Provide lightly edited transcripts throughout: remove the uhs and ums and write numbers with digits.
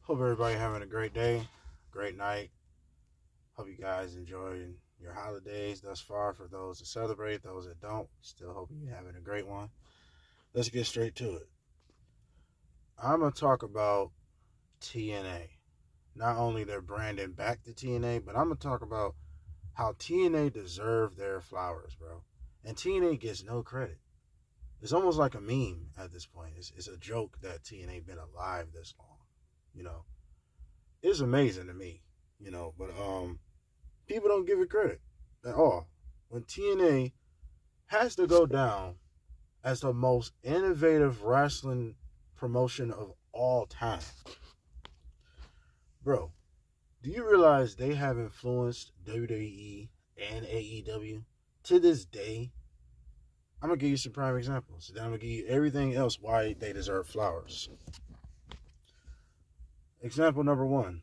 Hope everybody having a great day, great night. Hope you guys enjoying your holidays thus far. For those that celebrate, those that don't, still hope you're having a great one. Let's get straight to it. I'm going to talk about TNA. Not only their branding back to TNA, but I'm going to talk about how TNA deserve their flowers, bro. And TNA gets no credit. It's almost like a meme at this point. It's a joke that TNA been alive this long. It's amazing to me, but people don't give it credit at all. When TNA has to go down as the most innovative wrestling promotion of all time. Bro, do you realize they have influenced WWE and AEW to this day? I'm going to give you some prime examples. Then I'm going to give you everything else why they deserve flowers. Example number one.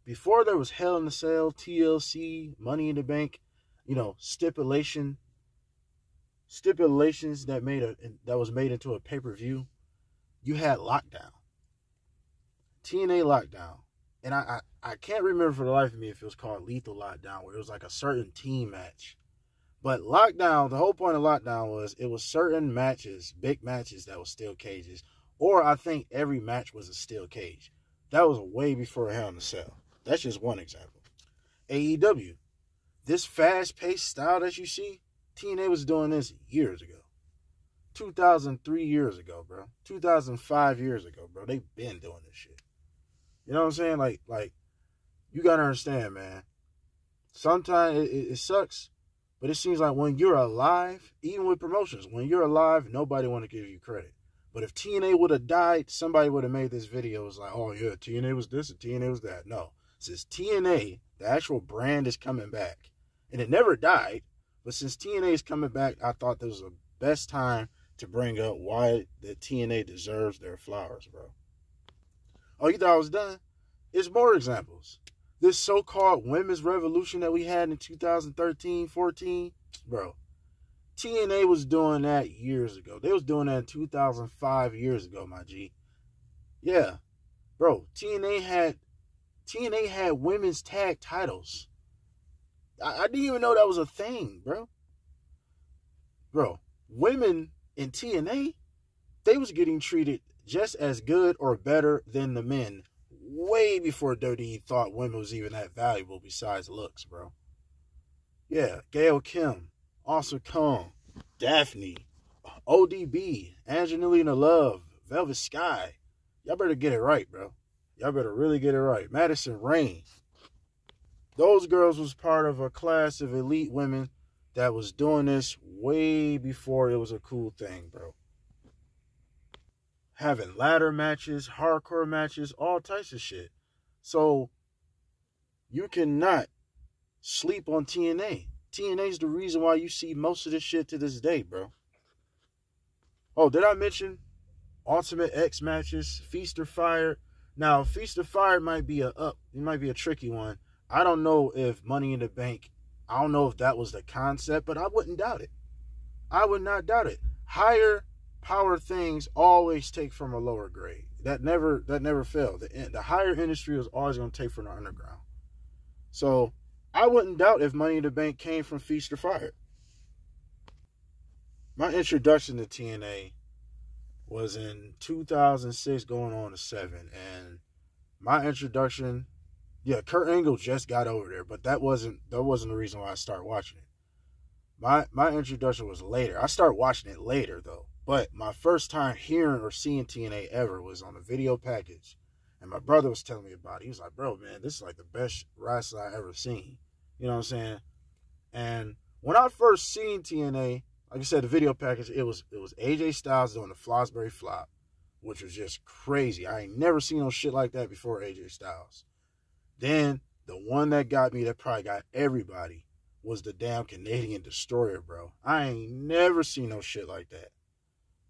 Before there was Hell in a Cell, TLC, Money in the Bank, stipulations that was made into a pay-per-view, you had Lockdown. TNA Lockdown. And I can't remember for the life of me if it was called Lethal Lockdown, where it was like a certain team match. But Lockdown, the whole point of Lockdown was it was certain matches, big matches that was steel cages. Or I think every match was a steel cage. That was way before Hell in a Cell. That's just one example. AEW. This fast-paced style that you see, TNA was doing this years ago. 2003 years ago, bro. 2005 years ago, bro. They've been doing this shit. You know what I'm saying? Like you got to understand, man. Sometimes it sucks, but it seems like when you're alive, even with promotions, when you're alive, nobody want to give you credit. But if TNA would have died, somebody would have made this video. It was like, oh, yeah, TNA was this and TNA was that. No. Since TNA, the actual brand is coming back. And it never died. But since TNA is coming back, I thought this was the best time to bring up why the TNA deserves their flowers, bro. Oh, you thought I was done? It's more examples. This so-called women's revolution that we had in 2013, 14, bro. TNA was doing that years ago. They was doing that in 2005 years ago, my G. Yeah. Bro, TNA had women's tag titles. I didn't even know that was a thing, bro. Bro, women in TNA, they was getting treated just as good or better than the men way before WWE thought women was even that valuable besides looks, bro. Yeah, Gail Kim, Awesome Kong, Daphne, ODB, Angelina Love, Velvet Sky. Y'all better get it right, bro. Y'all better really get it right. Madison Rain. Those girls was part of a class of elite women that was doing this way before it was a cool thing, bro. Having ladder matches, hardcore matches, all types of shit. So, you cannot sleep on TNA. TNA's the reason why you see most of this shit to this day, bro. Oh, did I mention Ultimate X matches, Feast or Fire? Now, Feast or Fire might be a tricky one. I don't know if Money in the Bank, I don't know if that was the concept, but I wouldn't doubt it. I would not doubt it. Higher power things always take from a lower grade. That never failed. The higher industry is always going to take from the underground. So, I wouldn't doubt if Money in the Bank came from Feast or Fire. My introduction to TNA was in 2006 going on to 7. And my introduction, yeah, Kurt Angle just got over there, but that wasn't the reason why I started watching it. My introduction was later. I started watching it later, though. But my first time hearing or seeing TNA ever was on a video package. And my brother was telling me about it. He was like, bro, man, this is like the best wrestler I ever seen. You know what I'm saying? And when I first seen TNA, like I said, the video package, it was AJ Styles doing the Fosbury Flop, which was just crazy. I ain't never seen no shit like that before AJ Styles. Then, the one that got me, that probably got everybody, was the damn Canadian Destroyer, bro. I ain't never seen no shit like that.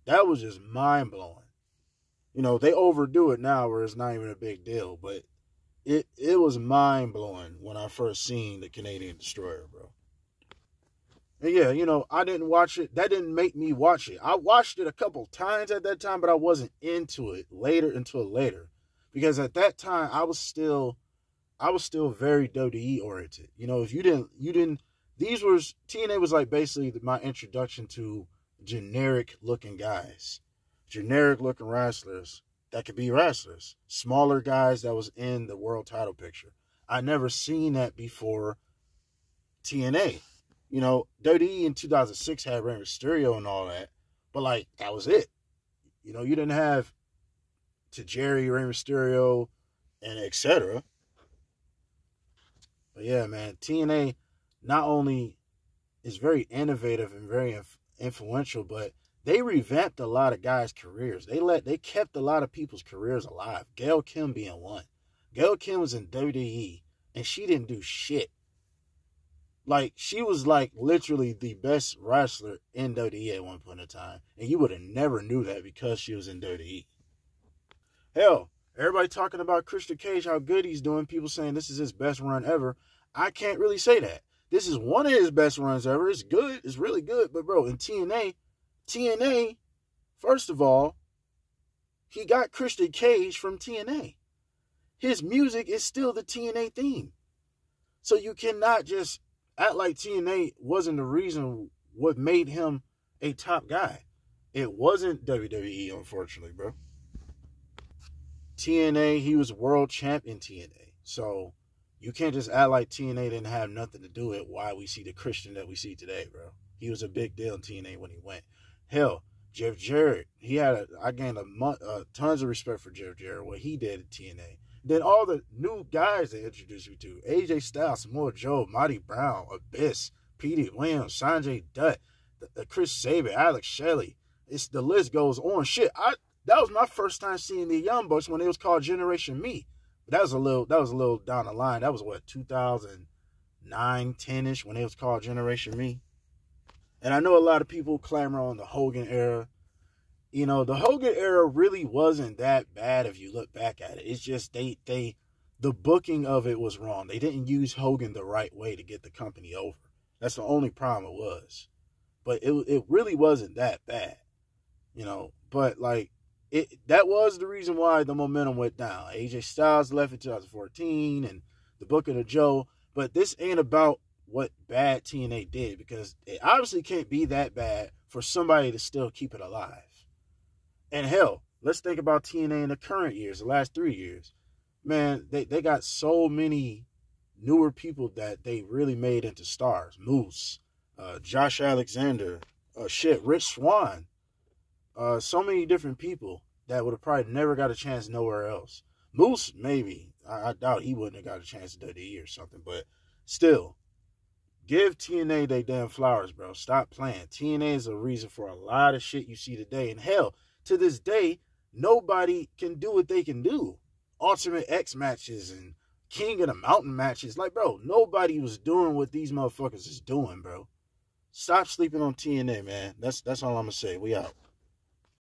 That was just mind-blowing. They overdo it now where it's not even a big deal, but it was mind-blowing when I first seen the Canadian Destroyer, bro. And yeah, I didn't watch it. That didn't make me watch it. I watched it a couple times at that time, but I wasn't into it until later. Because at that time I was still very WWE oriented. You know, if you didn't these was TNA was like basically my introduction to generic looking guys, generic looking wrestlers that could be wrestlers, smaller guys that was in the world title picture. I never seen that before TNA. You know, WWE in 2006 had Rey Mysterio and all that, but like that was it. You know, you didn't have Tajiri, Rey Mysterio, and etc. But yeah, man, TNA not only is very innovative and very influential, but they revamped a lot of guys' careers. They kept a lot of people's careers alive. Gail Kim being one. Gail Kim was in WWE and she didn't do shit. Like, she was like literally the best wrestler in WWE at one point in time. And you would have never knew that because she was in WWE. Hell, everybody talking about Christian Cage, how good he's doing. People saying this is his best run ever. I can't really say that. This is one of his best runs ever. It's good. It's really good. But, bro, in TNA, first of all, he got Christian Cage from TNA. His music is still the TNA theme. So you cannot just act like TNA wasn't the reason what made him a top guy. It wasn't WWE, unfortunately, bro. TNA, he was world champ in TNA. So you can't just act like TNA didn't have nothing to do with why we see the Christian that we see today, bro. He was a big deal in TNA when he went. Hell, Jeff Jarrett, I gained tons of respect for Jeff Jarrett, what he did at TNA. Then all the new guys they introduced me to, AJ Styles, Samoa Joe, Marty Brown, Abyss, Petey Williams, Sanjay Dutt, Chris Sabin, Alex Shelley. The list goes on. Shit, that was my first time seeing the Young Bucks when it was called Generation Me. But that was a little down the line. That was what, 2009, 10-ish when it was called Generation Me. And I know a lot of people clamor on the Hogan era. You know, the Hogan era really wasn't that bad if you look back at it. It's just the booking of it was wrong. They didn't use Hogan the right way to get the company over. That's the only problem it was. But it really wasn't that bad. You know, but like that was the reason why the momentum went down. AJ Styles left in 2014 and the Booker to Joe. But this ain't about what bad TNA did, because it obviously can't be that bad for somebody to still keep it alive. And hell, let's think about TNA in the current years, the last 3 years. Man, they got so many newer people that they really made into stars. Moose, Josh Alexander, Rich Swann. So many different people that would have probably never got a chance nowhere else. Moose, maybe. I doubt he wouldn't have got a chance at WWE or something. But still, give TNA they damn flowers, bro. Stop playing. TNA is a reason for a lot of shit you see today. And hell, to this day, nobody can do what they can do. Ultimate X matches and King of the Mountain matches. Like, bro, nobody was doing what these motherfuckers is doing, bro. Stop sleeping on TNA, man. That's all I'm going to say. We out.